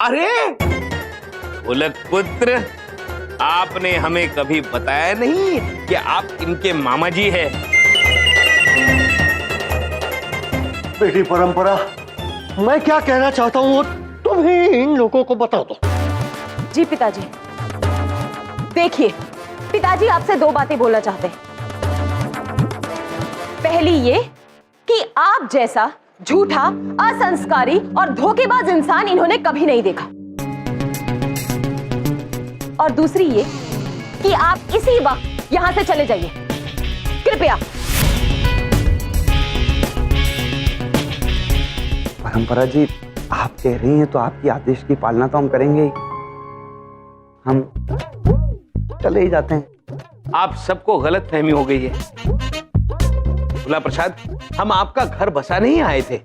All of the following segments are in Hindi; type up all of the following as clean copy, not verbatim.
अरे भुलक पुत्र, आपने हमें कभी बताया नहीं कि आप इनके मामा जी हैं। बेटी परंपरा, मैं क्या कहना चाहता हूँ तुम ही इन लोगों को बता दो। जी पिताजी। देखिए पिताजी, आपसे दो बातें बोलना चाहते हैं। पहली ये कि आप जैसा झूठा, असंस्कारी और धोखेबाज इंसान इन्होंने कभी नहीं देखा। और दूसरी ये कि आप इसी वक्त यहां से चले जाइए, कृपया। परंपरा जी, आप कह रही हैं तो आपकी आदेश की पालना तो हम करेंगे ही। हम चले ही जाते हैं। आप सबको गलत फहमी हो गई है। भोला प्रसाद, हम आपका घर बसा नहीं आए थे।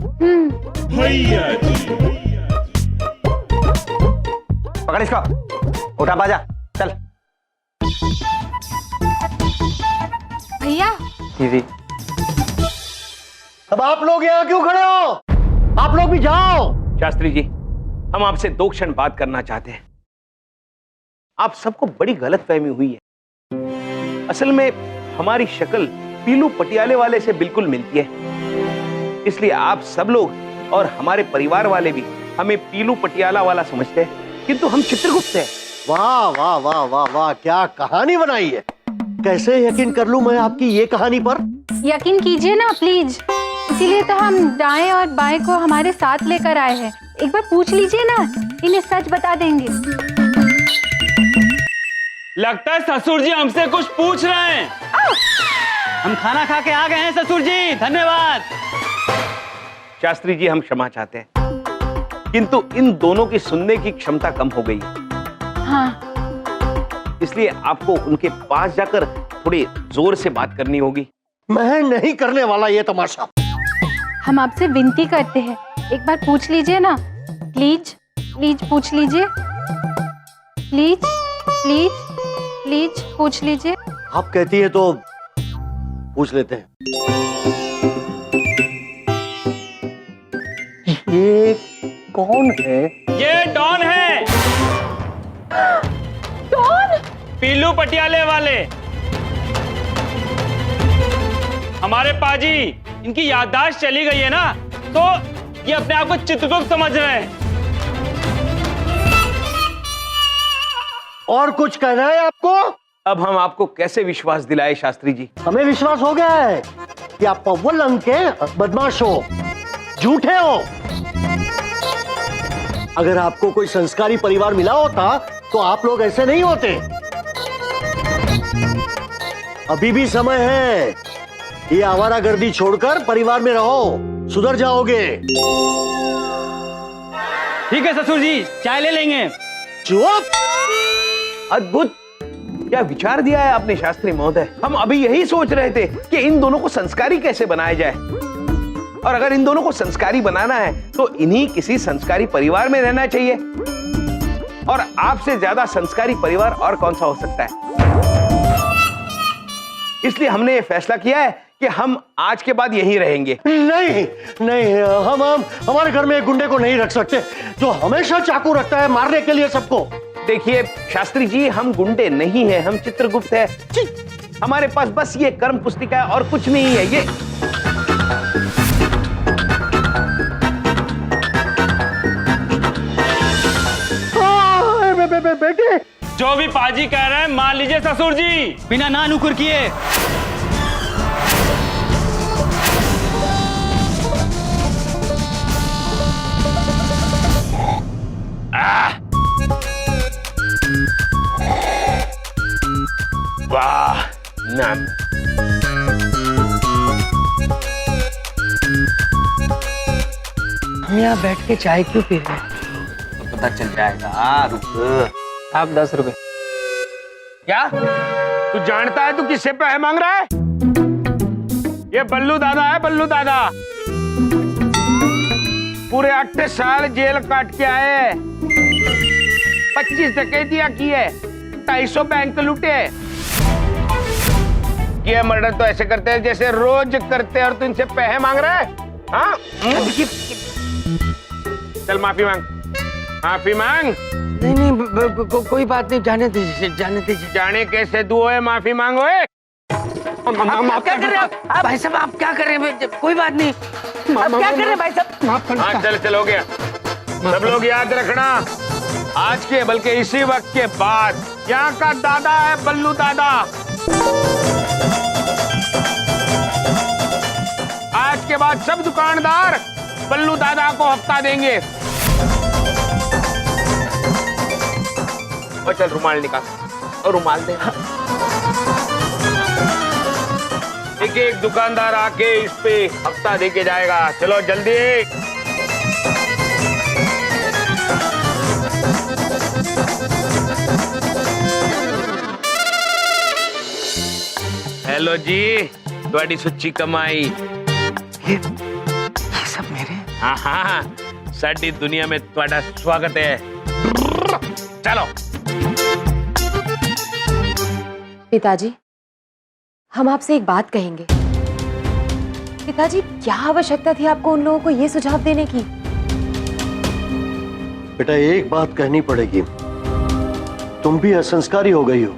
पकड़ इसको, उठा बाजा, चल। भैया। दीदी, अब आप लोग यहाँ क्यों खड़े हो? आप लोग भी जाओ। शास्त्री जी, हम आपसे 2 क्षण बात करना चाहते हैं। आप सबको बड़ी गलतफहमी हुई है। असल में हमारी शक्ल पीलू पटियाले वाले से बिल्कुल मिलती है, इसलिए आप सब लोग और हमारे परिवार वाले भी हमें पीलू पटियाला वाला समझते हैं, किंतु हम चित्रगुप्त हैं। वाह वाह वाह वाह वाह, क्या कहानी बनाई है। कैसे यकीन कर लूं मैं आपकी ये कहानी पर? यकीन कीजिए ना प्लीज, इसीलिए तो हम दाएं और बाएं को हमारे साथ लेकर आए हैं। एक बार पूछ लीजिए ना, इन्हें सच बता देंगे। लगता है ससुर जी हमसे कुछ पूछ रहे हैं। हम खाना खा के आ गए हैं ससुर जी, धन्यवाद। शास्त्री जी, हम क्षमा चाहते हैं, किंतु इन दोनों की सुनने की क्षमता कम हो गई है। हाँ। इसलिए आपको उनके पास जाकर थोड़ी जोर से बात करनी होगी। मैं नहीं करने वाला ये तमाशा। हम आपसे विनती करते हैं, एक बार पूछ लीजिए ना, प्लीज प्लीज पूछ लीजिए, प्लीज प्लीज प्लीज पूछ लीजिए। आप कहती है तो पूछ लेते हैं। ये कौन है? ये डॉन है। डॉन? पीलू पटियाले वाले। हमारे पाजी, इनकी याददाश्त चली गई है ना, तो ये अपने आप को चित्रगुप्त समझ रहे हैं। और कुछ कहना है आपको? अब हम आपको कैसे विश्वास दिलाए शास्त्री जी? हमें विश्वास हो गया है कि आप अव्वल अंक के बदमाश हो, झूठे हो। अगर आपको कोई संस्कारी परिवार मिला होता तो आप लोग ऐसे नहीं होते। अभी भी समय है, ये आवारागर्दी छोड़कर परिवार में रहो, सुधर जाओगे। ठीक है ससुर जी, चाय ले लेंगे। चुप! अद्भुत, क्या विचार दिया है आपने शास्त्री महोदय। हम अभी यही सोच रहे थे कि इन दोनों को संस्कारी कैसे बनाया जाए, और अगर इन दोनों को संस्कारी बनाना है तो इन्हीं किसी संस्कारी परिवार में रहना चाहिए। और आपसे ज्यादा संस्कारी परिवार और कौन सा हो सकता है। इसलिए हमने ये फैसला किया है कि हम आज के बाद यहीं रहेंगे। नहीं नहीं, हम हमारे घर में एक गुंडे को नहीं रख सकते जो हमेशा चाकू रखता है मारने के लिए सबको। देखिए शास्त्री जी, हम गुंडे नहीं हैं, हम चित्रगुप्त हैं। हमारे पास बस ये कर्म पुस्तिका है और कुछ नहीं है। ये बेटे, जो भी पाजी कह रहे हैं मान लीजिए ससुर जी, बिना ना नुकुर किए। वाह नाम। हम यहाँ बैठ के चाय क्यों पी रहे हैं? तो पता चल जाएगा। रुक। आप 10 रुपए। क्या तू जानता है तू किससे पैसे मांग रहा है? ये बल्लू दादा है, बल्लू दादा। पूरे 8 साल जेल काट के आए, 25 डकैतियां की है, 250 बैंक लूटे। ये मर्डर तो ऐसे करते हैं जैसे रोज करते हैं, और तू इनसे पैसे मांग रहा है? हाँ? चल माफी मांग। माफी मांग। नहीं नहीं कोई बात नहीं, जाने दीजिए जाने दीजिए। जाने कैसे दुओ है, माफी मांगो है। आप क्या कर रहे हो भाई साहब, आप क्या कर रहे हैं? कोई बात नहीं, आप क्या कर रहे हैं भाई साहब? हाँ चल हो गया। सब लोग याद रखना, आज के बल्कि इसी वक्त के बाद यहाँ का दादा है बल्लू दादा। आज के बाद सब दुकानदार बल्लू दादा को हफ्ता देंगे। और चल रुमाल निकाल और रुमाल दे। एक एक दुकानदार आके इस पे हफ्ता देके जाएगा। चलो जल्दी। हेलो जी, ਤੁਹਾਡੀ सुच्ची कमाई। ये सब मेरे? हाँ हाँ, साडी दुनिया में ਤੁਹਾਡਾ स्वागत है। चलो। पिताजी, हम आपसे एक बात कहेंगे। पिताजी, क्या आवश्यकता थी आपको उन लोगों को ये सुझाव देने की? बेटा एक बात कहनी पड़ेगी, तुम भी असंस्कारी हो गई हो,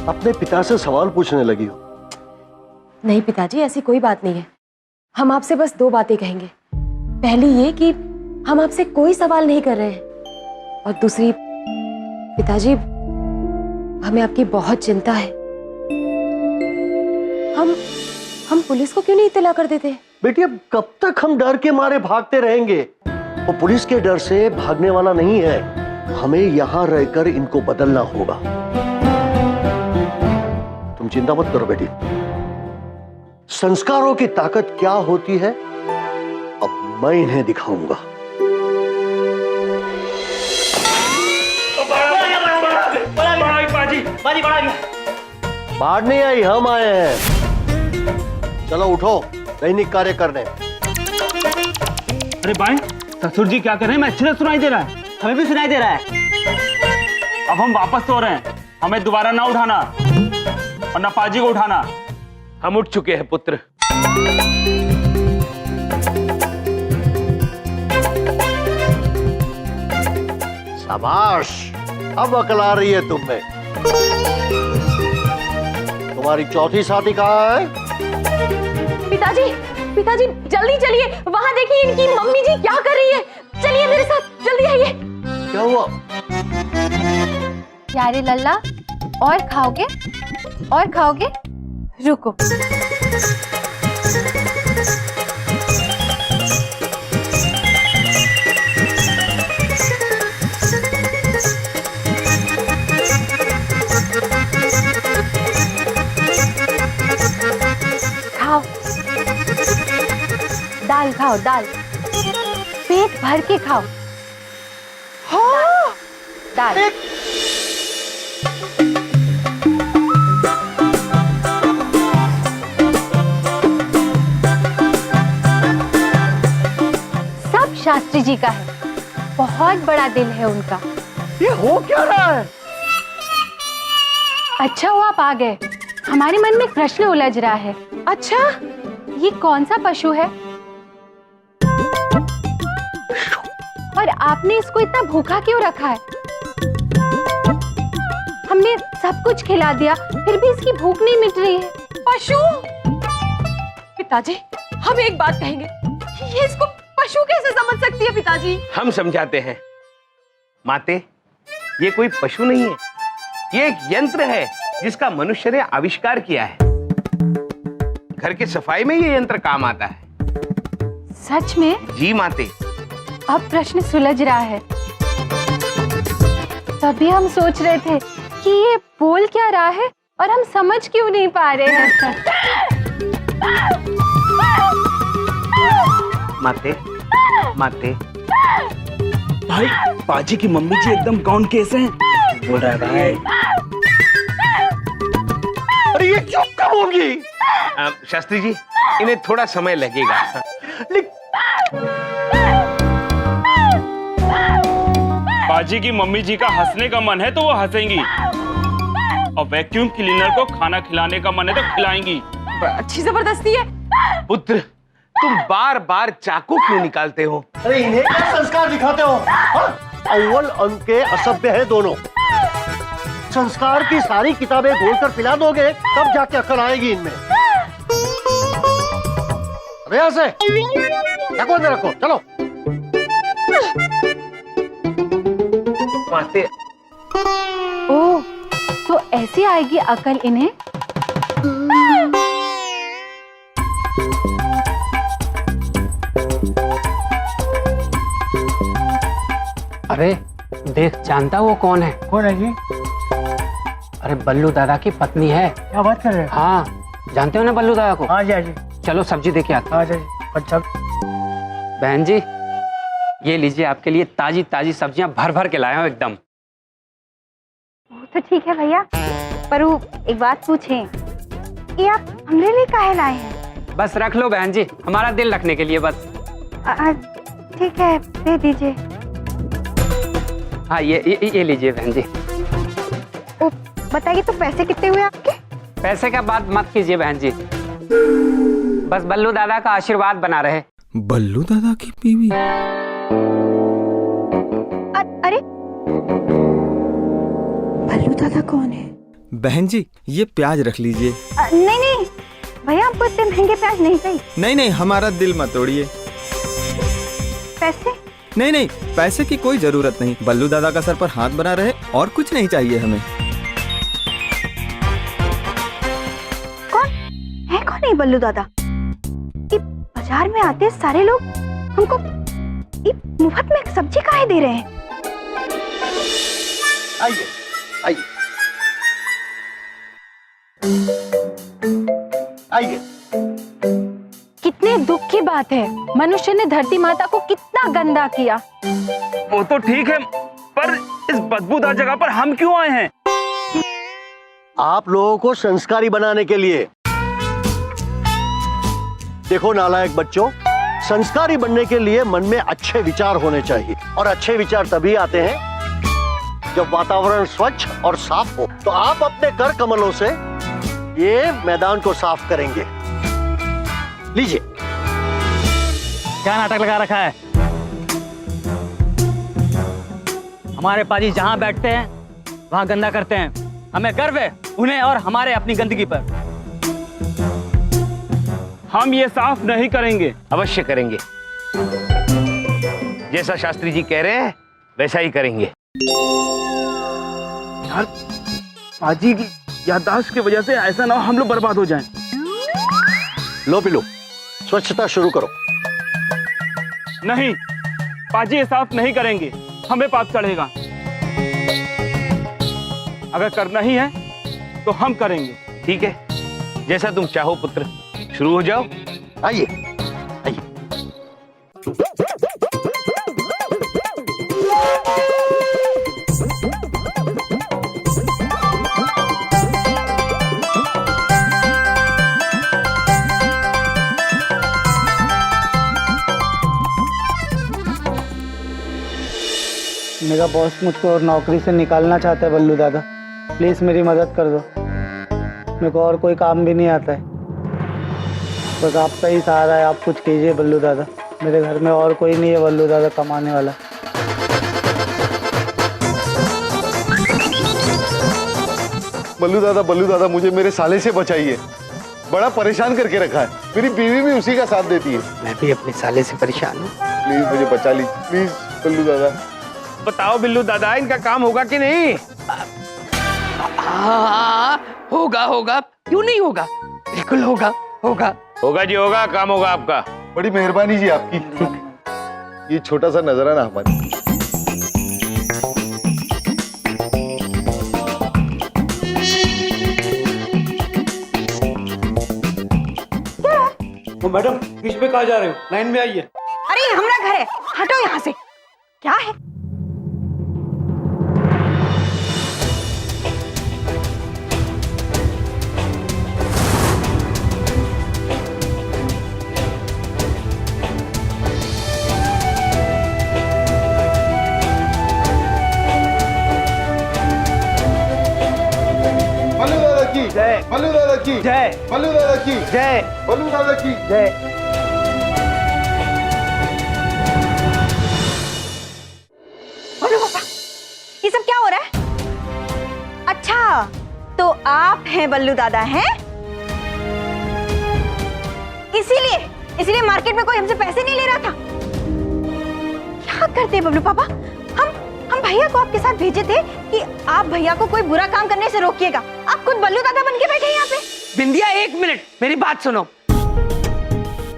अपने पिता से सवाल पूछने लगी हो। नहीं पिताजी, ऐसी कोई बात नहीं है। हम आपसे बस दो बातें कहेंगे। पहली ये कि हम आपसे कोई सवाल नहीं कर रहे हैं, और दूसरी, पिताजी हमें आपकी बहुत चिंता है। हम पुलिस को क्यों नहीं इत्तला कर देते? बेटी अब कब तक हम डर के मारे भागते रहेंगे? वो पुलिस के डर से भागने वाला नहीं है, हमें यहां रहकर इनको बदलना होगा। तुम चिंता मत करो बेटी, संस्कारों की ताकत क्या होती है अब मैं इन्हें दिखाऊंगा। बाढ़ नहीं आई, हम आए हैं। चलो उठो, दैनिक कार्य करने। अरे भाई, ससुर जी क्या कर रहे हैं? मैं अच्छे से सुनाई दे रहा है। हमें भी सुनाई दे रहा है। अब हम वापस सो रहे हैं, हमें दोबारा ना उठाना और ना पाजी को उठाना। हम उठ चुके हैं पुत्र। शाबाश, अब अकल आ रही है तुम में। तुम्हारी चौथी शादी कहाँ है? पिताजी, पिताजी जल्दी चलिए, वहां देखिए इनकी मम्मी जी क्या कर रही है। चलिए मेरे साथ, जल्दी आइए। क्या हुआ? प्यारे लल्ला, और खाओगे? और खाओगे? रुको। खाओ, दाल खाओ, दाल पेट भर के खाओ। हाँ, दाल। सब शास्त्री जी का है, बहुत बड़ा दिल है उनका। ये हो क्या रहा है? अच्छा हुआ आप आ गए, हमारे मन में एक प्रश्न उलझ रहा है। अच्छा, ये कौन सा पशु है और आपने इसको इतना भूखा क्यों रखा है? हमने सब कुछ खिला दिया, फिर भी इसकी भूख नहीं मिट रही है। पशु? पिताजी, हम एक बात कहेंगे, ये इसको पशु कैसे समझ सकती है पिताजी? हम समझाते हैं। माते, ये कोई पशु नहीं है, ये एक यंत्र है जिसका मनुष्य ने आविष्कार किया है। घर की सफाई में ये यंत्र काम आता है। सच में? जी माते। अब प्रश्न सुलझ रहा है। तभी हम सोच रहे थे कि ये बोल क्या रहा है और हम समझ क्यों नहीं पा रहे हैं। माते, माते। भाई, पाजी की मम्मी जी एकदम कौन केस है बोल रहा है भाई। अरे ये क्यों कम होगी? शास्त्री जी, इन्हें थोड़ा समय लगेगा। पाजी की मम्मी जी का हंसने का मन है तो वो हंसेंगी, और वैक्यूम क्लीनर को खाना खिलाने का मन है तो खिलाएंगी। अच्छी जबरदस्ती है। पुत्र, तुम बार बार चाकू क्यों निकालते हो? अरे इन्हें क्या संस्कार दिखाते हो? हाँ? अव्वल अंक के असभ्य है दोनों। संस्कार की सारी किताबें घोलकर पिला दोगे तब जाके अकल आएगी इनमें। अरे यहाँ से रखो इधर रखो, चलो। माते ओह, तो ऐसी आएगी अकल इन्हें। अरे देख, जानता वो कौन है? कौन है जी? अरे बल्लू दादा की पत्नी है। क्या बात कर रहे हैं? हाँ, जानते हो ना बल्लू दादा को? हाँ जी, हाँ जी, चलो सब्जी दे के आते। हाँ जी। अच्छा बहन जी, ये लीजिए आपके लिए ताजी ताजी सब्जियां भर भर के लाया हूँ एकदम। वो तो ठीक है भैया, पर वो एक बात पूछें, ये आप हमरे लिए काहे लाए हैं? बस रख लो बहन जी, हमारा दिल रखने के लिए बस। ठीक है, दे दीजिए। हाँ ये लीजिए बहन जी। ओ, बताइए तो पैसे कितने हुए आपके? पैसे का बात मत कीजिए बहन जी, बस बल्लू दादा का आशीर्वाद बना रहे। बल्लू दादा की बीवी? अरे बल्लू दादा कौन है? बहन जी ये प्याज रख लीजिए। नहीं नहीं भैया, हमको इतने महंगे प्याज नहीं चाहिए। नहीं नहीं, हमारा दिल मत तोड़िए। पैसे? नहीं नहीं, पैसे की कोई जरूरत नहीं। बल्लू दादा का सर पर हाथ बना रहे और कुछ नहीं चाहिए हमें। कौन है बल्लू दादा? ये बाजार में आते सारे लोग हमको ये मुफ्त में सब्जी काहे दे रहे हैं? आइए आइए आइए। कितने दुख की बात है, मनुष्य ने धरती माता को कितना गंदा किया। वो तो ठीक है, पर इस बदबूदार जगह पर हम क्यों आए हैं? आप लोगों को संस्कारी बनाने के लिए। देखो नालायक बच्चों, संस्कारी बनने के लिए मन में अच्छे विचार होने चाहिए, और अच्छे विचार तभी आते हैं जब वातावरण स्वच्छ और साफ हो। तो आप अपने कर कमलों से ये मैदान को साफ करेंगे। लीजिए। क्या नाटक लगा रखा है? हमारे पाजी जहाँ बैठते हैं वहाँ गंदा करते हैं। हमें गर्व है उन्हें और हमारे अपनी गंदगी पर। हम ये साफ नहीं करेंगे। अवश्य करेंगे, जैसा शास्त्री जी कह रहे हैं वैसा ही करेंगे। यार पाजी की याददाश्त की वजह से ऐसा ना हो हम लोग बर्बाद हो जाएं। लो पिलो, स्वच्छता शुरू करो। नहीं, पाजी ये साफ नहीं करेंगे, हमें पाप चढ़ेगा। अगर करना ही है तो हम करेंगे। ठीक है, जैसा तुम चाहो पुत्र, शुरू हो जाओ। आइए आइए। मेरा बॉस मुझको नौकरी से निकालना चाहता है बल्लू दादा, प्लीज़ मेरी मदद कर दो। मेरे को और कोई काम भी नहीं आता है, बस आपका ही सहारा है। आप कुछ कीजिए बल्लू दादा, मेरे घर में और कोई नहीं है बल्लू दादा कमाने वाला। बल्लू दादा मुझे मेरे साले से बचाइए, बड़ा परेशान करके रखा है। मेरी बीवी भी उसी का साथ देती है। मैं भी अपने साले से परेशान हूँ। प्लीज मुझे बचा लीजिए, प्लीज बल्लू दादा। बताओ बिल्लू दादा, इनका काम होगा कि नहीं? हाँ, होगा होगा, क्यों नहीं होगा? बिल्कुल होगा होगा। होगा जी होगा, काम होगा आपका। बड़ी मेहरबानी जी आपकी। ये छोटा सा नजराना हमारी। मैडम बीच में कहाँ जा रहे हो? लाइन में आइए। अरे ये हमारा घर है, हटो यहाँ से। क्या है? बल्लू दादा की जय। बल्लू दादा की जय। बल्लू दादा की जय। बल्लू दादा की जय। ये सब क्या हो रहा है? अच्छा, तो आप हैं बल्लू दादा हैं? इसीलिए मार्केट में कोई हमसे पैसे नहीं ले रहा था। क्या करते हैं बबलू पापा? हम भैया को आपके साथ भेजे थे कि आप भैया को कोई बुरा काम करने से रोकिएगा। आप खुद बल्लू दादा बन के बैठे हैं यहाँ पे। बिंदिया, एक मिनट, मेरी बात सुनो।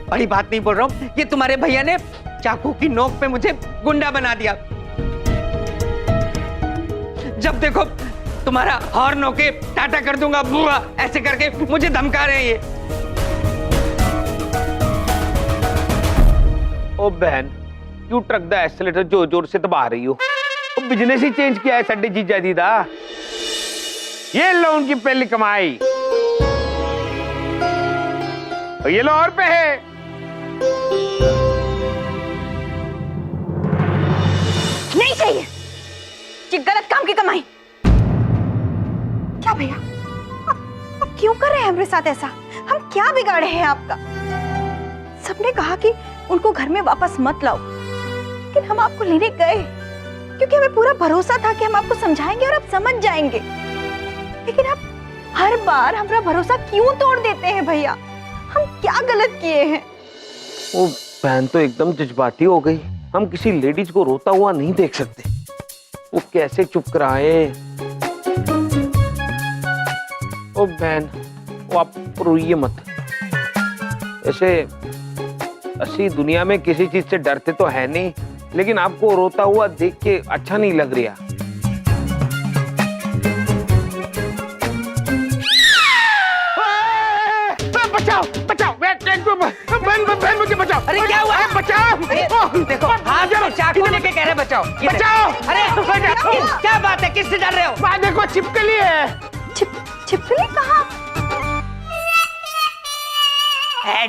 बड़ी बात नहीं बोल रहा हूँ, ये तुम्हारे भैया ने चाकू की नोक पे मुझे गुंडा बना दिया। जब देखो तुम्हारा हॉर्न होके टाटा कर दूंगा बुआ, ऐसे करके मुझे धमका रहे हैं ये। ओ बहन, क्यों ट्रक द एक्सीलेटर जोर जोर से दबा रही हो? बिजनेस ही चेंज किया है सड्डे जीजा दीदा। ये लो उनकी पहली कमाई, और ये लो और पे है। नहीं चाहिए ये गलत काम की कमाई। क्या भैया, आप क्यों कर रहे हैं हमारे साथ ऐसा? हम क्या बिगाड़े हैं आपका? सबने कहा कि उनको घर में वापस मत लाओ, लेकिन हम आपको लेने गए क्योंकि हमें पूरा भरोसा था कि हम आपको समझाएंगे और आप समझ जाएंगे। लेकिन आप हर बार हमारा भरोसा क्यों तोड़ देते हैं भैया? हम क्या गलत किए हैं? वो बहन तो एकदम जज्बाती हो गई। हम किसी लेडीज को रोता हुआ नहीं देख सकते। वो कैसे चुप कराए। ओ बहन, वो आप रोइए मत। ऐसे असली दुनिया में किसी चीज से डरते तो है नहीं, लेकिन आपको रोता हुआ देख के अच्छा नहीं लग रहा। बचाओ बचाओ, बहन मुझे बचाओ। अरे क्या हुआ? बचाओ। देखो हाथ में चाकू लेके कह रहे बचाओ। बचाओ। अरे क्या बात है, किससे डर रहे हो? देखो छिपकली है। छिपकली कहाँ?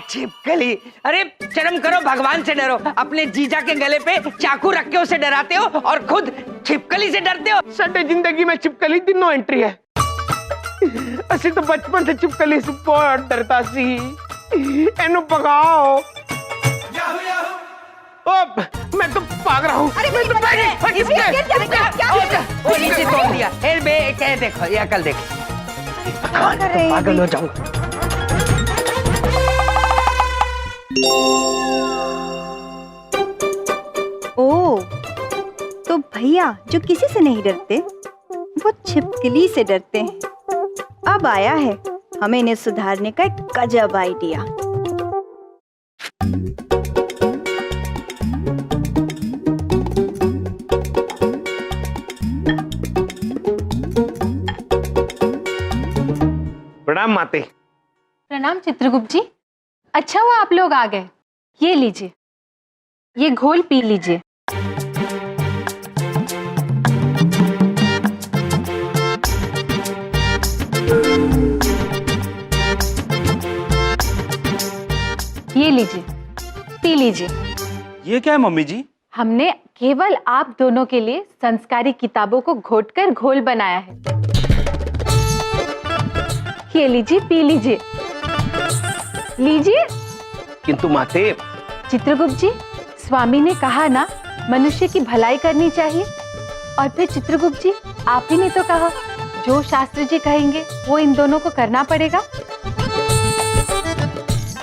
छिपकली? अरे शर्म करो, भगवान से डरो। अपने जीजा के गले पे चाकू रख के उसे डराते हो और खुद छिपकली से डरते हो। साडे जिंदगी में छिपकली दी नो एंट्री है। असि तो बचपन से छिपकली से बहुत डरता सी। एनु पकाओ। ओ, मैं तो भाग रहा हूँ। अरे मैं तो तोड़ दिया। देखो ये अकल देखो। पागल हो जाऊं। ओ, तो भैया जो किसी से नहीं डरते वो छिपकली से डरते हैं। अब आया है हमें इन्हें सुधारने का एक गजब आइडिया। प्रणाम माते। प्रणाम चित्रगुप्त जी। अच्छा हुआ आप लोग आ गए। ये लीजिए, ये घोल पी लीजिए। ये लीजिए, पी लीजिए। ये क्या है मम्मी जी? हमने केवल आप दोनों के लिए संस्कारी किताबों को घोटकर घोल बनाया है। ये लीजिए, पी लीजिए। लीजिए। किंतु माते। चित्रगुप्त जी, स्वामी ने कहा ना मनुष्य की भलाई करनी चाहिए। और फिर चित्रगुप्त जी, आप ही ने तो कहा जो शास्त्री जी कहेंगे वो इन दोनों को करना पड़ेगा।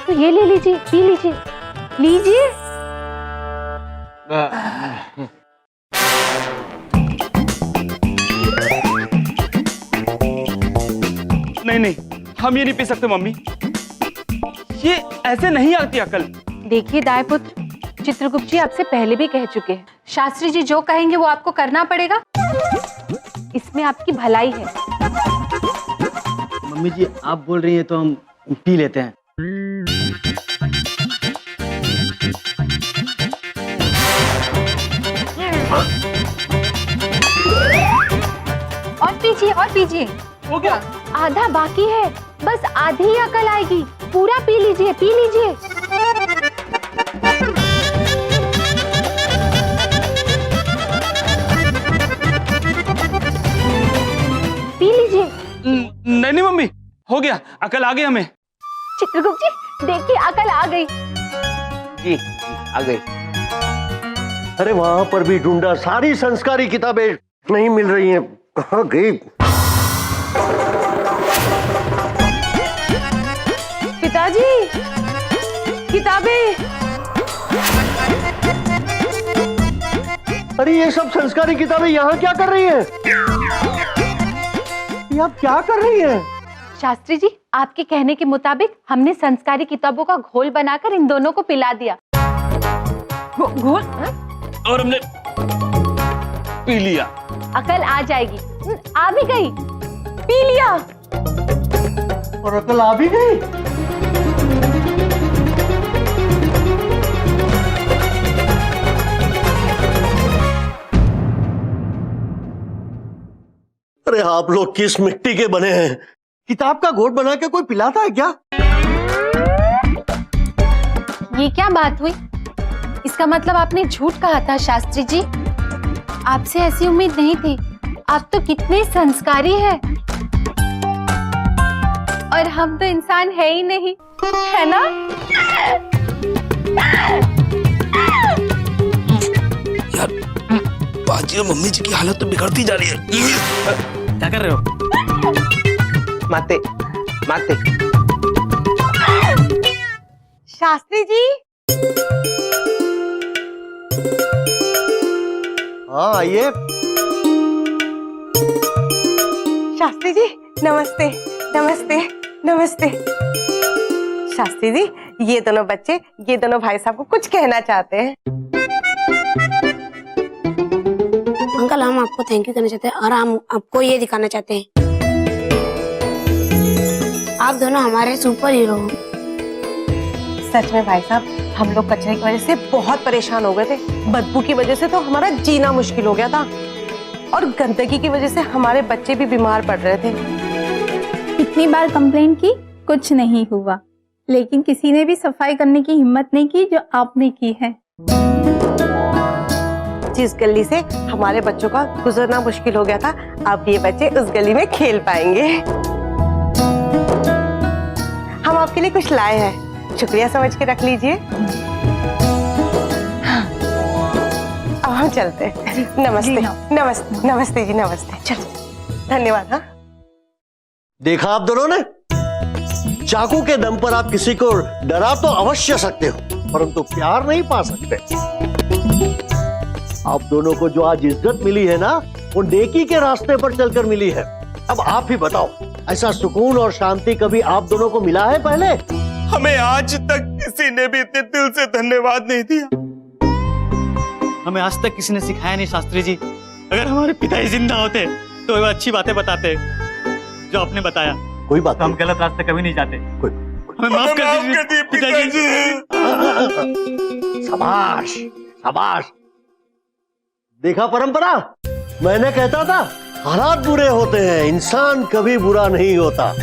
तो ये ले लीजिए, पी लीजिए। लीजिए। नहीं नहीं, हम ये नहीं पी सकते मम्मी। ये ऐसे नहीं आती अकल। देखिए दायपुत्र, चित्रगुप्त जी आपसे पहले भी कह चुके हैं, शास्त्री जी जो कहेंगे वो आपको करना पड़ेगा। इसमें आपकी भलाई है। मम्मी जी आप बोल रही हैं तो हम पी लेते हैं। और पीजिए, और पीजिए। हो गया? आधा बाकी है, बस आधी ही अकल आएगी। पूरा पी लीजिए, पी लीजिए। पी लीजिए। नहीं नहीं मम्मी, हो गया, अकल आ गई हमें। चित्रगुप्त जी देखिए, अकल आ गई। जी आ गई। अरे वहां पर भी ढूंढा, सारी संस्कारी किताबें नहीं मिल रही हैं, कहाँ गई? पिताजी, किताबें। अरे ये सब संस्कारी किताबें यहाँ क्या कर रही हैं? ये आप क्या कर रही हैं? शास्त्री जी, आपके कहने के मुताबिक हमने संस्कारी किताबों का घोल बनाकर इन दोनों को पिला दिया। घोल? और हमने पी लिया। अकल आ जाएगी। आ भी गई। पी लिया। और अकल आ भी गई। अरे आप लोग किस मिट्टी के बने हैं? किताब का घोट बना के कोई पिलाता है क्या? ये क्या बात हुई? इसका मतलब आपने झूठ कहा था शास्त्री जी। आपसे ऐसी उम्मीद नहीं थी। आप तो कितने संस्कारी हैं। और हम तो इंसान है ही नहीं, है ना? यार बाजी और मम्मी जी की हालत तो बिगड़ती जा रही है। क्या कर रहे हो? माते माते। शास्त्री जी। हाँ आइए। शास्त्री जी नमस्ते नमस्ते नमस्ते। शास्त्री जी, ये दोनों बच्चे, ये दोनों भाई साहब को कुछ कहना चाहते हैं। अंकल, हम आपको थैंक यू कहना चाहते हैं और हम आपको ये दिखाना चाहते हैं, आप दोनों हमारे सुपर हीरो हो। सच में भाई साहब, हम लोग कचरे की वजह से बहुत परेशान हो गए थे। बदबू की वजह से तो हमारा जीना मुश्किल हो गया था और गंदगी की वजह से हमारे बच्चे भी बीमार पड़ रहे थे। कितनी बार कंप्लेंट की, कुछ नहीं हुआ, लेकिन किसी ने भी सफाई करने की हिम्मत नहीं की जो आपने की है। जिस गली से हमारे बच्चों का गुजरना मुश्किल हो गया था, अब ये बच्चे उस गली में खेल पाएंगे। हम आपके लिए कुछ लाए हैं, शुक्रिया समझ के रख लीजिए। अब हम चलते हैं। नमस्ते नमस्ते नमस्ते जी, नमस्ते। चलो, धन्यवाद। हाँ, देखा आप दोनों ने, चाकू के दम पर आप किसी को डरा तो अवश्य सकते हो, परंतु प्यार नहीं पा सकते। आप दोनों को जो आज इज्जत मिली है ना, वो नेकी के रास्ते पर चलकर मिली है। अब आप ही बताओ, ऐसा सुकून और शांति कभी आप दोनों को मिला है पहले? हमें आज तक किसी ने भी इतने दिल से धन्यवाद नहीं दिया। हमें आज तक किसी ने सिखाया नहीं शास्त्री जी। अगर हमारे पिताजी जिंदा होते तो वो अच्छी बातें बताते जो आपने बताया। कोई बात तो हम गलत रास्ते कभी नहीं जाते। हमें माफ कर दीजिए पिताजी। शाबाश शाबाश। देखा परंपरा, मैंने कहता था हालात बुरे होते हैं, इंसान कभी बुरा नहीं होता।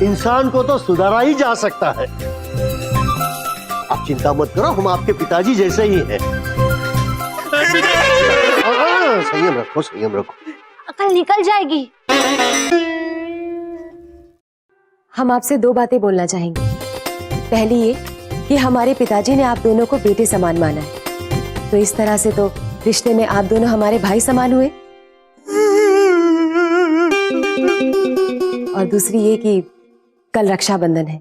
इंसान को तो सुधारा ही जा सकता है। आप चिंता मत करो, हम आपके पिताजी जैसे ही हैं। संयम रखो, संयम रखो। अकल निकल जाएगी। हम आपसे दो बातें बोलना चाहेंगे। पहली ये कि हमारे पिताजी ने आप दोनों को बेटे समान माना है, तो इस तरह से तो रिश्ते में आप दोनों हमारे भाई समान हुए। और दूसरी ये कि कल रक्षाबंधन है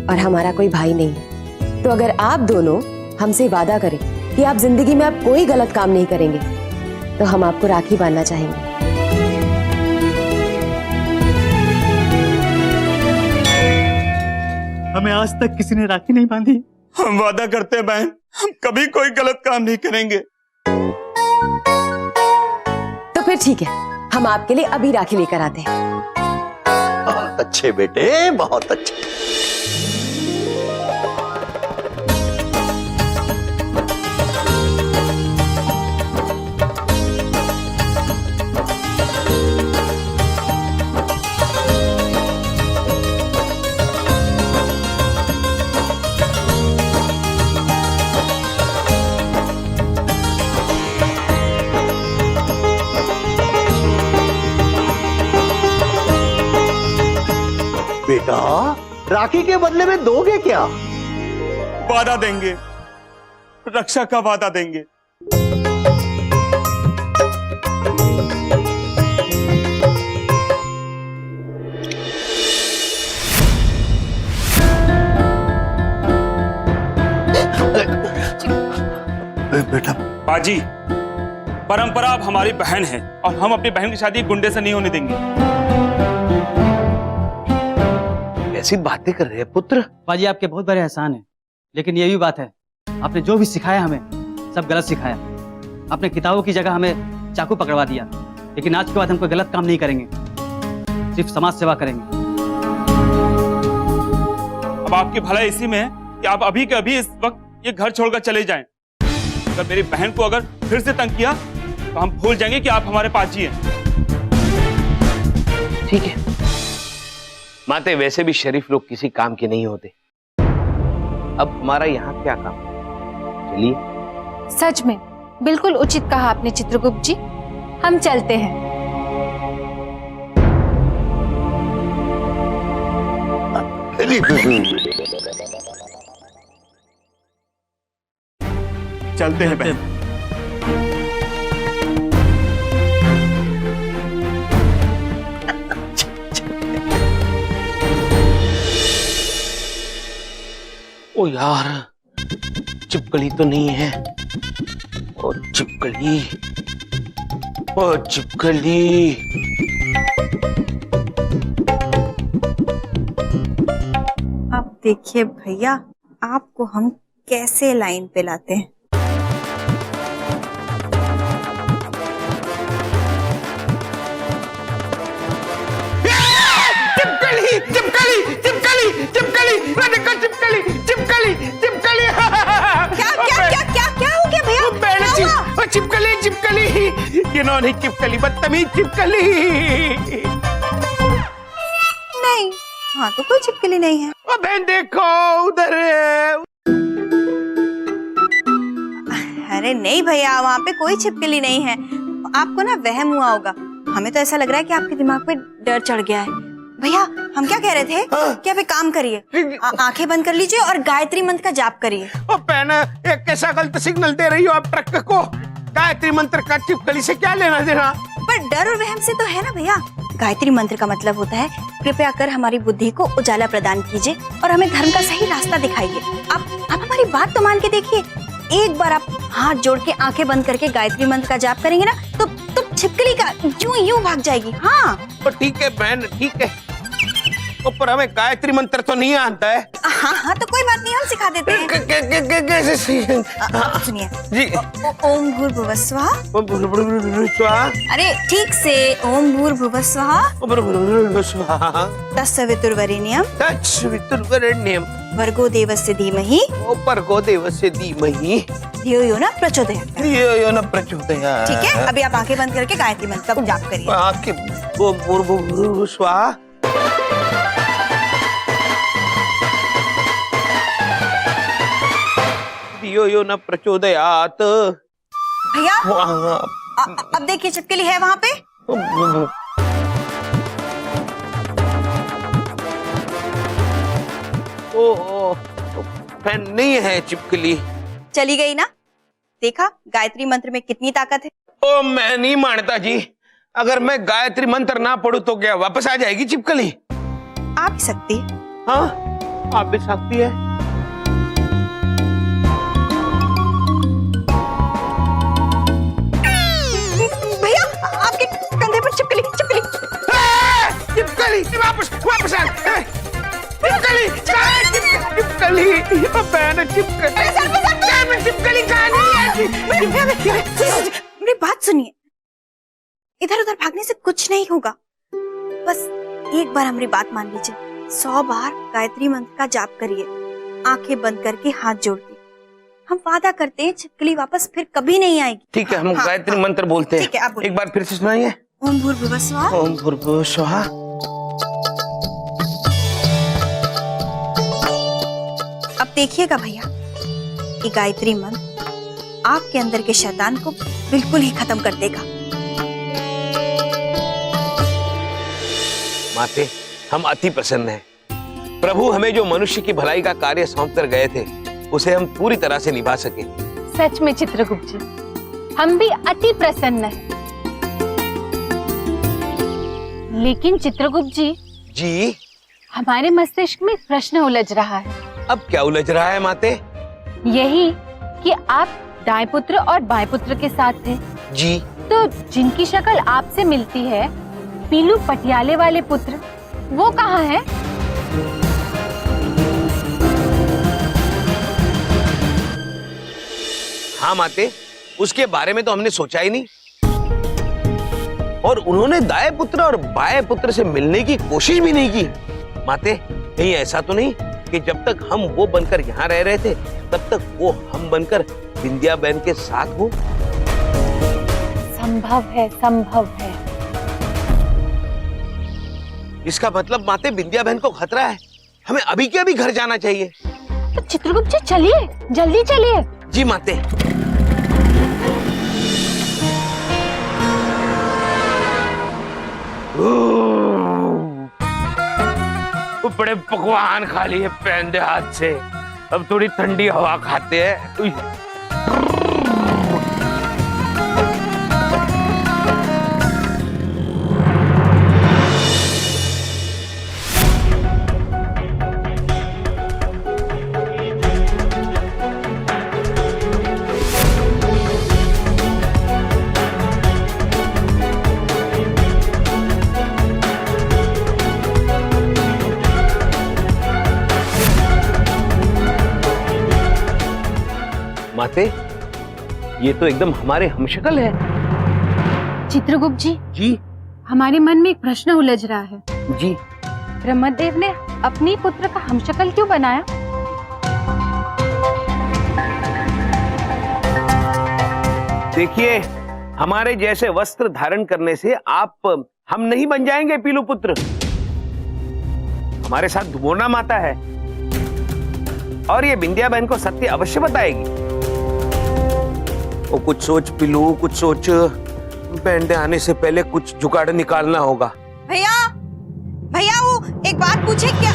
और हमारा कोई भाई नहीं है, तो अगर आप दोनों हमसे वादा करें कि आप जिंदगी में अब कोई गलत काम नहीं करेंगे, तो हम आपको राखी बांधना चाहेंगे। हमें आज तक किसी ने राखी नहीं बांधी। हम वादा करते हैं बहन, हम कभी कोई गलत काम नहीं करेंगे। तो फिर ठीक है, हम आपके लिए अभी राखी लेकर आते हैं। बहुत अच्छे बेटे, बहुत अच्छे। बेटा, राखी के बदले में दोगे क्या? वादा देंगे, रक्षा का वादा देंगे। जी, परंपरा अब हमारी बहन है और हम अपनी बहन की शादी एक गुंडे से नहीं होने देंगे। ऐसी बातें कर रहे हैं पुत्र। बाजी आपके बहुत बड़े एहसान है, लेकिन ये भी बात है, आपने जो भी सिखाया हमें सब गलत सिखाया। आपने किताबों की जगह हमें चाकू पकड़वा दिया, लेकिन आज के बाद हम कोई गलत काम नहीं करेंगे, सिर्फ समाज सेवा करेंगे। अब आपकी भलाई इसी में है कि आप अभी के अभी इस वक्त ये घर छोड़कर चले जाएं। अगर मेरी बहन को अगर फिर से तंग किया तो हम भूल जाएंगे कि आप हमारे पास जी हैं। ठीक है माते, वैसे भी शरीफ लोग किसी काम के नहीं होते। अब हमारा यहाँ क्या काम? चलिए। सच में बिल्कुल उचित कहा आपने चित्रगुप्त जी, हम चलते हैं। चलते हैं बहन। ओ यार, चिपकली तो नहीं है। ओ चिपकली, ओ चिपकली। अब देखिए भैया, आपको हम कैसे लाइन पे लाते हैं। चिपकली, चिपकली, चिपकली, चिपकली, देखो चिपकली, चिपकली, चिपकली। क्या क्या क्या क्या क्या हो गया भैया? क्या हुआ? चिपकली, चिपकली, ये नहीं चिपकली, बदतमीज चिपकली। नहीं, हाँ तो कोई छिपकली नहीं है। ओ बहन देखो उधर है। अरे नहीं भैया, वहाँ पे कोई छिपकली नहीं है। आपको ना वहम हुआ होगा। हमें तो ऐसा लग रहा है कि आपके दिमाग पे डर चढ़ गया है। भैया हम क्या कह रहे थे कि आप एक काम करिए, आंखें बंद कर लीजिए और गायत्री मंत्र का जाप करिए। ओ बहन, एक कैसा गलत सिग्नल दे रही हो आप ट्रक को? गायत्री मंत्र का चिपकली से क्या लेना देना? पर डर और वहम से तो है ना भैया। गायत्री मंत्र का मतलब होता है कृपया कर हमारी बुद्धि को उजाला प्रदान कीजिए और हमें धर्म का सही रास्ता दिखाइए। आप हमारी बात तो मान के देखिए। एक बार आप हाथ जोड़ के आंखें बंद करके गायत्री मंत्र का जाप करेंगे ना तो छिपकली का यूं भाग जाएगी। हाँ तो ठीक है बहन, ठीक है। पर हमें गायत्री मंत्र तो नहीं आता है। हाँ हाँ तो कोई बात नहीं, हम सिखा देते हैं। कैसे? सुनिए जी। ओम भूर्भुवः स्वः। ओम भूर्भुवः स्वः। अरे ठीक से, ओम भूर्भुवः स्वः। ओम भूर्भुवः स्वः। तत्सवितुर्वरेण्यं। तत्सवितुर्वरेण्यं। भर्गो देवस्य धीमहि। भर्गो देवस्य धीमहि। धियो यो न प्रचोदयात्। धियो यो न प्रचोदयात्। ठीक है, अभी आप आंखें बंद करके गायत्री मंत्र का जाप करिए। आंखें। ओम भूर्भुवः स्वः। धियो यो न प्रचोदयात्। भैया अब देखिए छिपकली है वहाँ पे। ओ फैन नहीं है चिपकली। चली गई ना? देखा गायत्री मंत्र में कितनी ताकत है। ओ मैं नहीं मानता जी, अगर मैं गायत्री मंत्र ना पढ़ूं तो क्या वापस आ जाएगी चिपकली? आ भी सकती है। हाँ आ भी सकती है। भैया आपके कंधे पर छिपकली। छिपकली वापस वापस आ। चिपकली चिपकली बहन चिपकली कहाँ नहीं है? मेरी बात सुनिए, इधर उधर भागने से कुछ नहीं होगा। बस एक बार हमारी बात मान लीजिए। 100 बार गायत्री मंत्र का जाप करिए, आंखें बंद करके हाथ जोड़ के। हम वादा करते हैं छिपकली वापस फिर कभी नहीं आएगी। ठीक है, हम गायत्री मंत्र बोलते हैं। ठीक है, आप बोलिए। एक बार फिर से सुनाइए। ओम भूर्भुवः स्वः। ओम भूर्भुवः स्वः। अब देखिएगा भैया, ये गायत्री मंत्र आपके अंदर के शैतान को बिल्कुल ही खत्म कर देगा। माते, हम अति प्रसन्न हैं। प्रभु हमें जो मनुष्य की भलाई का कार्य सौंप कर गए थे उसे हम पूरी तरह से निभा सके। सच में चित्रगुप्त जी, हम भी अति प्रसन्न हैं। लेकिन चित्रगुप्त जी, हमारे मस्तिष्क में प्रश्न उलझ रहा है। अब क्या उलझ रहा है माते? यही कि आप दाएं पुत्र और बाएं पुत्र के साथ थे। जी। तो जिनकी शक्ल आपसे मिलती है, पीलू पटियाले वाले पुत्र, वो कहाँ है? हाँ माते, उसके बारे में तो हमने सोचा ही नहीं। और उन्होंने दाएं पुत्र और बाएं पुत्र से मिलने की कोशिश भी नहीं की। माते, कहीं ऐसा तो नहीं कि जब तक हम वो बनकर यहाँ रह रहे थे तब तक वो हम बनकर बिंदिया बहन के साथ हो? संभव है, संभव है। इसका मतलब माते बिंदिया बहन को खतरा है, हमें अभी के अभी घर जाना चाहिए। तो चित्रगुप्त जी चलिए, जल्दी चलिए। जी माते। बड़े पकवान खा लिए पहनदे हाथ से, अब थोड़ी ठंडी हवा खाते हैं। माते, ये तो एकदम हमारे हमशक्ल है। चित्रगुप्त जी। जी। हमारे मन में एक प्रश्न उलझ रहा है। जी। ब्रह्मदेव ने अपनी पुत्र का हमशक्ल क्यों बनाया? देखिए, हमारे जैसे वस्त्र धारण करने से हम नहीं बन जाएंगे पीलू पुत्र। हमारे साथ धुमोना माता है और ये बिंदिया बहन को सत्य अवश्य बताएगी। वो कुछ सोच पीलू, कुछ सोच। पहनते आने से पहले कुछ जुगाड़ निकालना होगा। भैया, भैया वो एक बात पूछे क्या?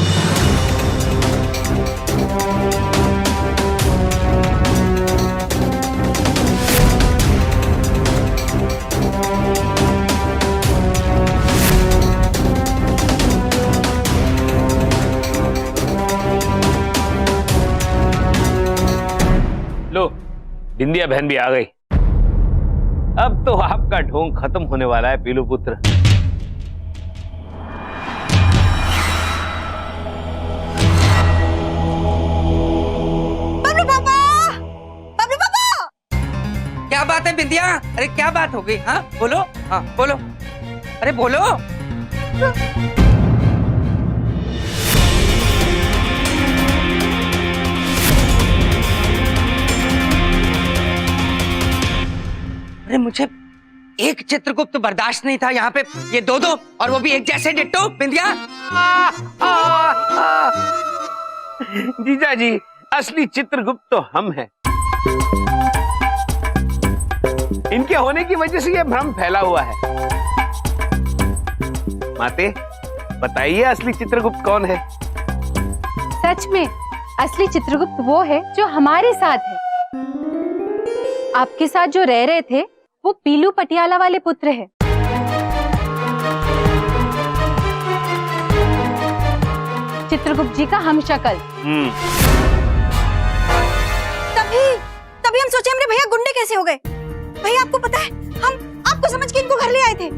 लो, बिंदिया बहन भी आ गई। अब तो आपका ढोंग खत्म होने वाला है पीलू पुत्र। बबलू पापा! बबलू पापा! क्या बात है बिंदिया? अरे क्या बात हो गई? हाँ बोलो, हाँ बोलो, अरे बोलो। अरे मुझे एक चित्रगुप्त बर्दाश्त नहीं था यहाँ पे, ये दो और वो भी एक जैसे डिट्टो। बिंदिया, जीजा जी, असली चित्रगुप्त तो हम हैं। इनके होने की वजह से ये भ्रम फैला हुआ है। माते, बताइए असली चित्रगुप्त कौन है? सच में असली चित्रगुप्त वो है जो हमारे साथ है। आपके साथ जो रह रहे थे वो पीलू पटियाला वाले पुत्र है। चित्रगुप्त जी का हमशक्ल। तभी हम सोचे हमारे भैया गुंडे कैसे हो गए। भैया आपको पता है, हम आपको समझ के इनको घर ले आए थे।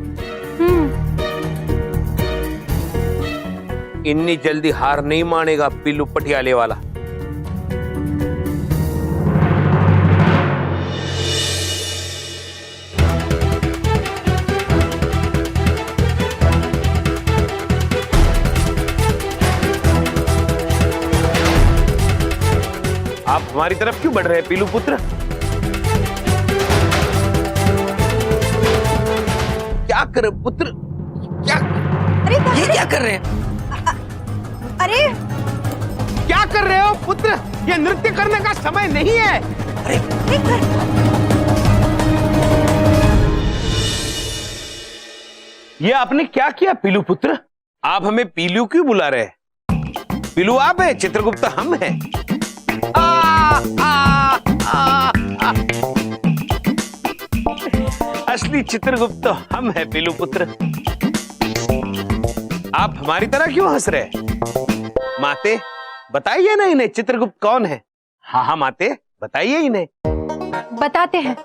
इतनी जल्दी हार नहीं मानेगा पीलू पटियाले वाला। आप हमारी तरफ क्यों बढ़ रहे हैं पीलू पुत्र? क्या कर पुत्र? क्या? अरे ये क्या कर रहे हैं? अरे क्या कर रहे हो पुत्र? ये नृत्य करने का समय नहीं है। अरे ये आपने क्या किया पीलू पुत्र? आप हमें पीलू क्यों बुला रहे हैं? पीलू आप है, चित्रगुप्त हम हैं। असली चित्रगुप्त तो हम हैं पीलू पुत्र। आप हमारी तरह क्यों हंस रहे? माते, बताइए ना इन्हें चित्रगुप्त कौन है। हाँ हाँ माते, बताइए इन्हें। बताते हैं।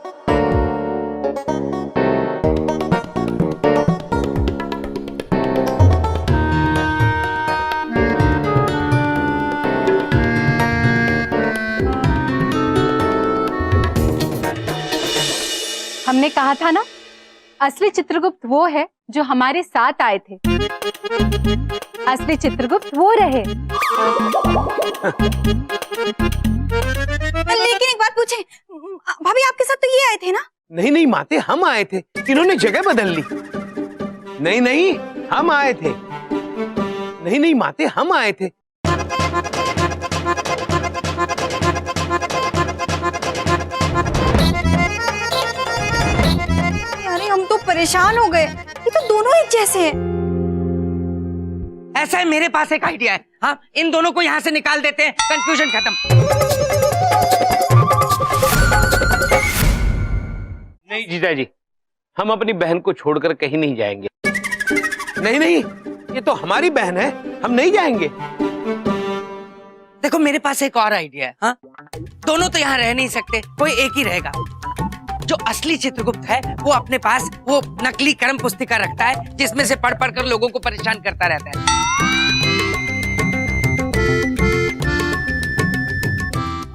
हमने कहा था ना, असली चित्रगुप्त वो है जो हमारे साथ आए थे। असली चित्रगुप्त वो रहे। लेकिन एक बात पूछे, भाभी आपके साथ तो ये आए थे ना? नहीं नहीं माते, हम आए थे, इन्होंने जगह बदल ली। नहीं नहीं हम आए थे। नहीं नहीं माते, हम आए थे। अरे हम तो परेशान हो गए, ये तो दोनों एक जैसे हैं। ऐसा है, मेरे पास एक आइडिया है। हाँ, इन दोनों को यहाँ से निकाल देते हैं, कंफ्यूजन खत्म। नहीं जीजा जी, हम अपनी बहन को छोड़कर कहीं नहीं जाएंगे। नहीं नहीं, ये तो हमारी बहन है, हम नहीं जाएंगे। देखो मेरे पास एक और आइडिया है। हाँ, दोनों तो यहाँ रह नहीं सकते, कोई एक ही रहेगा। जो असली चित्रगुप्त है वो अपने पास वो नकली कर्म पुस्तिका रखता है, जिसमें से पढ़ पढ़ कर लोगों को परेशान करता रहता है।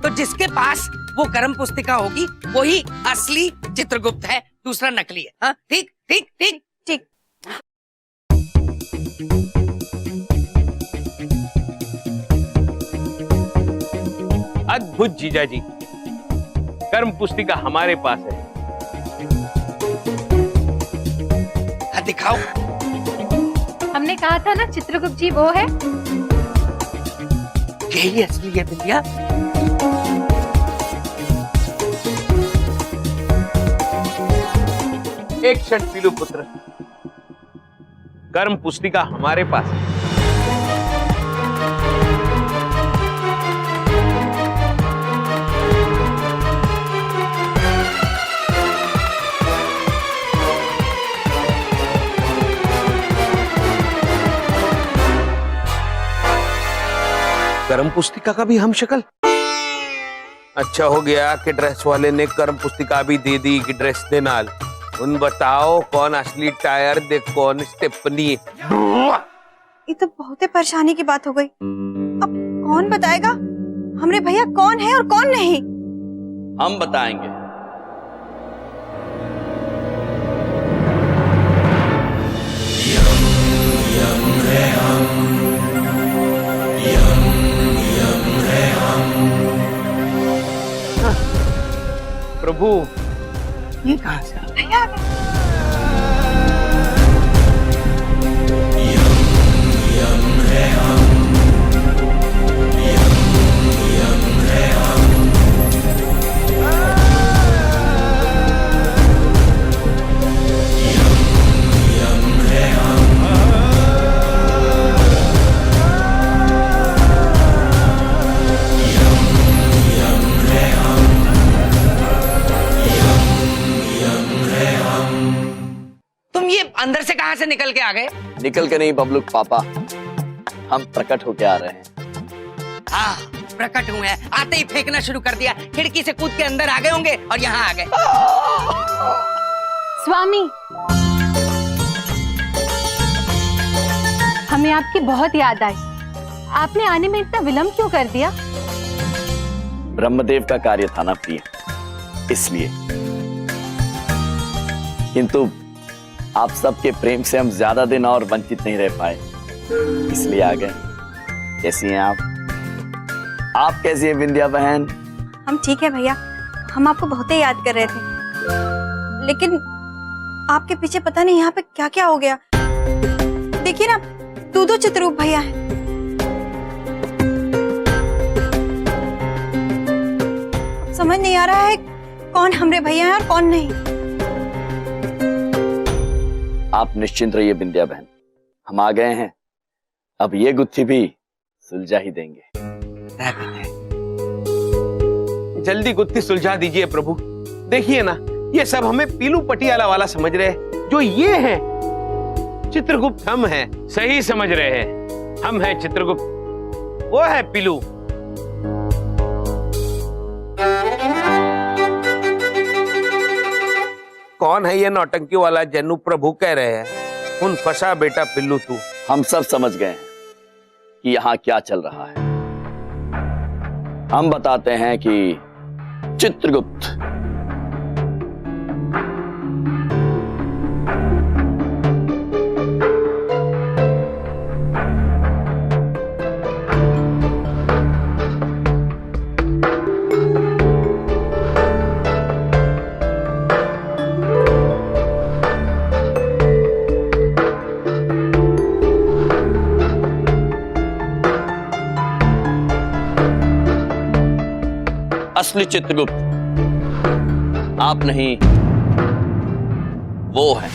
तो जिसके पास वो कर्म पुस्तिका होगी वही असली चित्रगुप्त है, दूसरा नकली है। हाँ, ठीक ठीक ठीक ठीक। अद्भुत जीजा जी, कर्म पुस्तिका हमारे पास है। हाँ, दिखाओ। हमने कहा था ना चित्रगुप्त जी वो है। यही असली है बिटिया। एक क्षण पीलू पुत्र, कर्म पुस्तिका हमारे पास है। कर्म पुस्तिका का भी हम शक्ल। अच्छा हो गया कि ड्रेस वाले ने कर्म पुस्तिका भी दे दी कि ड्रेस दे नाल। उन बताओ कौन असली टायर दे कौन स्टेपनी। ये तो बहुत ही परेशानी की बात हो गई। अब कौन बताएगा हमरे भैया कौन है और कौन नहीं? हम बताएंगे। प्रभु, ये कहाँ से? भैया अंदर से कहां से निकल के आ गए? निकल के नहीं बबलू पापा, हम प्रकट होके आ रहे हैं। हाँ, प्रकट हुए हैं। आते ही फेंकना शुरू कर दिया, खिड़की से कूद के अंदर आ गए होंगे और यहाँ आ गए। स्वामी, हमें आपकी बहुत याद आई। आपने आने में इतना विलंब क्यों कर दिया? ब्रह्मदेव का कार्य था ना प्रिय, इसलिए। किंतु आप सबके प्रेम से हम ज्यादा दिन और वंचित नहीं रह पाए, इसलिए आ गए। कैसी हैं आप? आप कैसी हैं विंध्या बहन? हम ठीक है भैया, हम आपको बहुत ही याद कर रहे थे, लेकिन आपके पीछे पता नहीं यहाँ पे क्या क्या हो गया। देखिए ना, दो चित्ररूप भैया हैं। समझ नहीं आ रहा है कौन हमरे भैया हैं और कौन नहीं। आप निश्चिंत रहिए विंध्या बहन, हम आ गए हैं। अब ये गुत्थी भी सुलझा ही देंगे। जल्दी गुत्थी सुलझा दीजिए प्रभु। देखिए ना, ये सब हमें पीलू पटियाला वाला समझ रहे हैं। जो ये हैं चित्रगुप्त हम हैं, सही समझ रहे हैं। हम हैं चित्रगुप्त, वो है पीलू। कौन है ये नौटंकी वाला जन्नू प्रभु कह रहे हैं? उन फंसा बेटा पिल्लू तू। हम सब समझ गए हैं कि यहाँ क्या चल रहा है। हम बताते हैं कि चित्रगुप्त असली चित्रगुप्त आप नहीं, वो है।